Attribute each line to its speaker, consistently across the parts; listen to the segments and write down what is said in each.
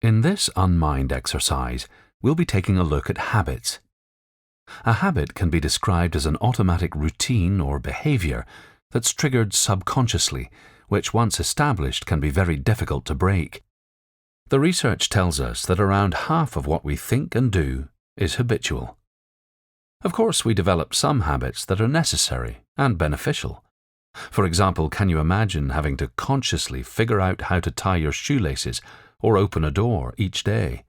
Speaker 1: In this Unmind exercise, we'll be taking a look at habits. A habit can be described as an automatic routine or behavior that's triggered subconsciously, which once established can be very difficult to break. The research tells us that around half of what we think and do is habitual. Of course, we develop some habits that are necessary and beneficial. For example, can you imagine having to consciously figure out how to tie your shoelaces or open a door each day?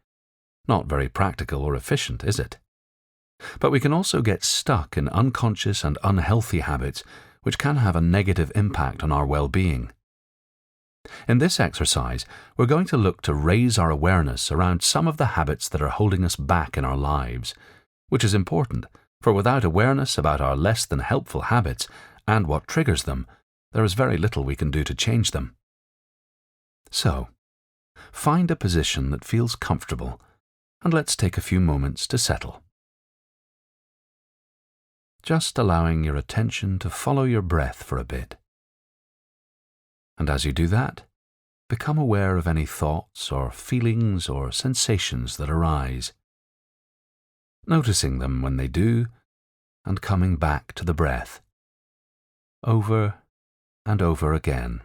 Speaker 1: Not very practical or efficient, is it? But we can also get stuck in unconscious and unhealthy habits which can have a negative impact on our well-being. In this exercise, we're going to look to raise our awareness around some of the habits that are holding us back in our lives, which is important, for without awareness about our less than helpful habits and what triggers them, there is very little we can do to change them. So, find a position that feels comfortable, and let's take a few moments to settle. Just allowing your attention to follow your breath for a bit. And as you do that, become aware of any thoughts or feelings or sensations that arise, noticing them when they do, and coming back to the breath, over and over again.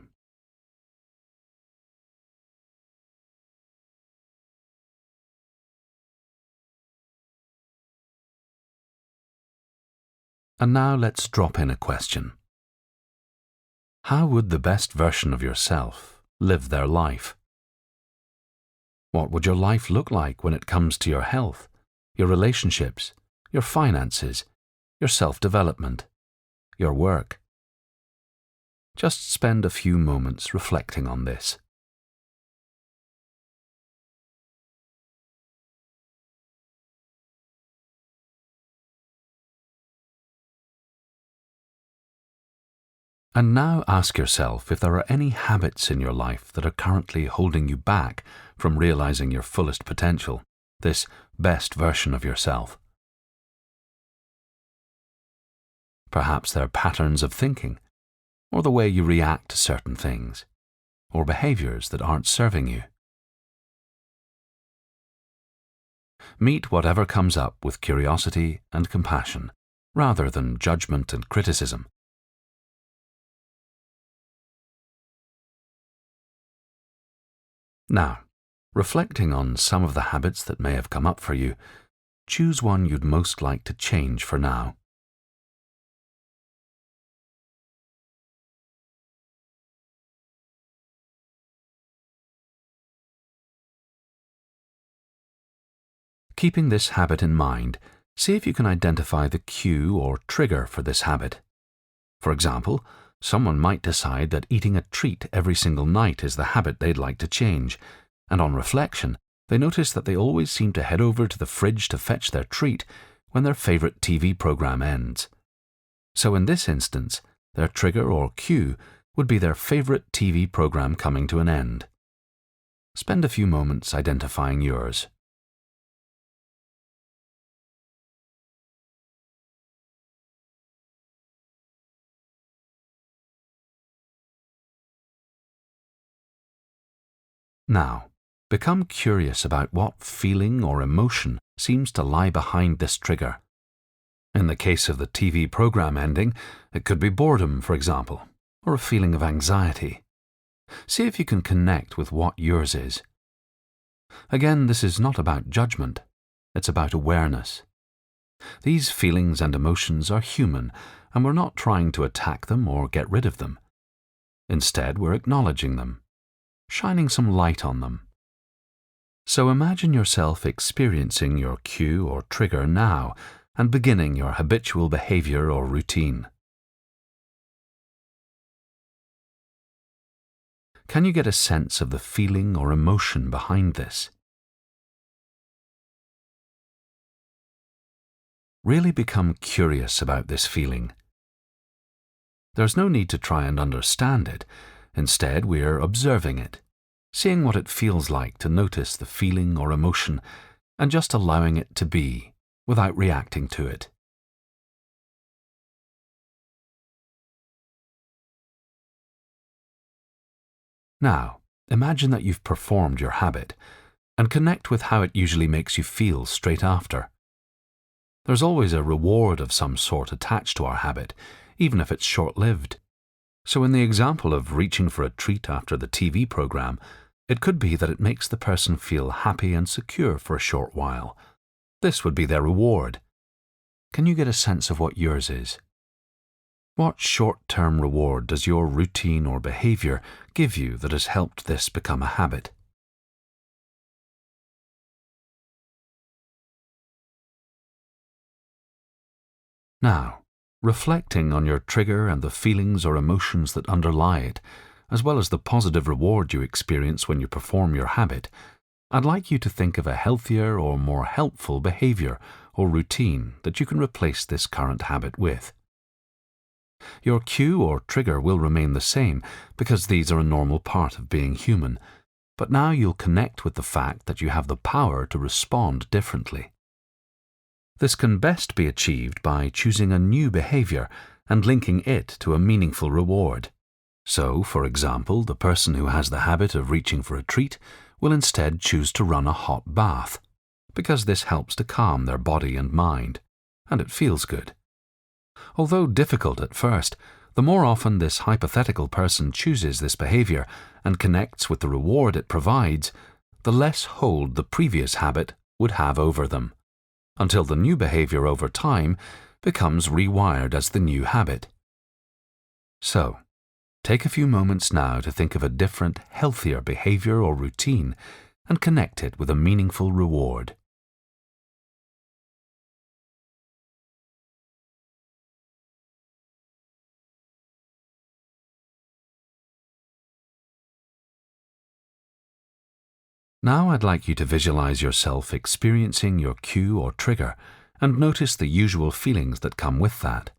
Speaker 1: And now let's drop in a question. How would the best version of yourself live their life? What would your life look like when it comes to your health, your relationships, your finances, your self-development, your work? Just spend a few moments reflecting on this. And now ask yourself if there are any habits in your life that are currently holding you back from realizing your fullest potential, this best version of yourself. Perhaps they're patterns of thinking, or the way you react to certain things, or behaviors that aren't serving you. Meet whatever comes up with curiosity and compassion, rather than judgment and criticism. Now, reflecting on some of the habits that may have come up for you, choose one you'd most like to change for now. Keeping this habit in mind, see if you can identify the cue or trigger for this habit. For example, someone might decide that eating a treat every single night is the habit they'd like to change, and on reflection, they notice that they always seem to head over to the fridge to fetch their treat when their favorite TV program ends. So in this instance, their trigger or cue would be their favorite TV program coming to an end. Spend a few moments identifying yours. Now, become curious about what feeling or emotion seems to lie behind this trigger. In the case of the TV program ending, it could be boredom, for example, or a feeling of anxiety. See if you can connect with what yours is. Again, this is not about judgment, it's about awareness. These feelings and emotions are human, and we're not trying to attack them or get rid of them. Instead, we're acknowledging them, shining some light on them. So imagine yourself experiencing your cue or trigger now and beginning your habitual behavior or routine. Can you get a sense of the feeling or emotion behind this? Really become curious about this feeling. There's no need to try and understand it. Instead, we're observing it, seeing what it feels like to notice the feeling or emotion and just allowing it to be without reacting to it. Now, imagine that you've performed your habit and connect with how it usually makes you feel straight after. There's always a reward of some sort attached to our habit, even if it's short-lived. So in the example of reaching for a treat after the TV program, it could be that it makes the person feel happy and secure for a short while. This would be their reward. Can you get a sense of what yours is? What short-term reward does your routine or behavior give you that has helped this become a habit? Now, reflecting on your trigger and the feelings or emotions that underlie it, as well as the positive reward you experience when you perform your habit, I'd like you to think of a healthier or more helpful behavior or routine that you can replace this current habit with. Your cue or trigger will remain the same because these are a normal part of being human, but now you'll connect with the fact that you have the power to respond differently. This can best be achieved by choosing a new behavior and linking it to a meaningful reward. So, for example, the person who has the habit of reaching for a treat will instead choose to run a hot bath, because this helps to calm their body and mind, and it feels good. Although difficult at first, the more often this hypothetical person chooses this behavior and connects with the reward it provides, the less hold the previous habit would have over them, until the new behavior over time becomes rewired as the new habit. So, take a few moments now to think of a different, healthier behavior or routine and connect it with a meaningful reward. Now I'd like you to visualize yourself experiencing your cue or trigger and notice the usual feelings that come with that.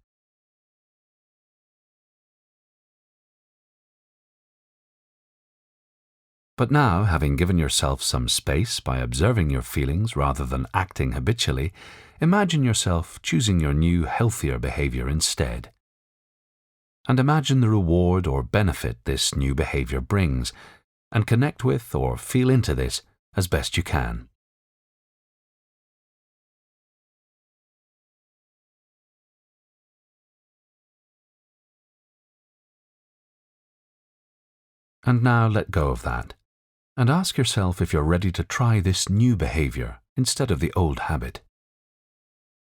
Speaker 1: But now, having given yourself some space by observing your feelings rather than acting habitually, imagine yourself choosing your new, healthier behavior instead. And imagine the reward or benefit this new behavior brings, and connect with or feel into this as best you can. And now let go of that, and ask yourself if you're ready to try this new behavior instead of the old habit.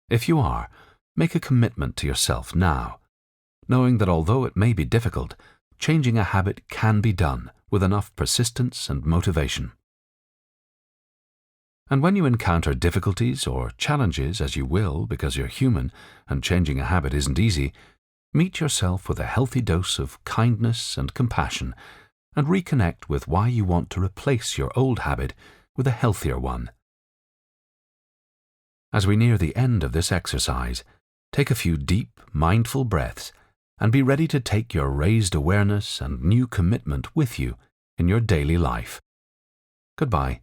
Speaker 1: If you are, make a commitment to yourself now, knowing that although it may be difficult, changing a habit can be done with enough persistence and motivation. And when you encounter difficulties or challenges, as you will because you're human and changing a habit isn't easy, meet yourself with a healthy dose of kindness and compassion and reconnect with why you want to replace your old habit with a healthier one. As we near the end of this exercise, take a few deep, mindful breaths and be ready to take your raised awareness and new commitment with you in your daily life. Goodbye.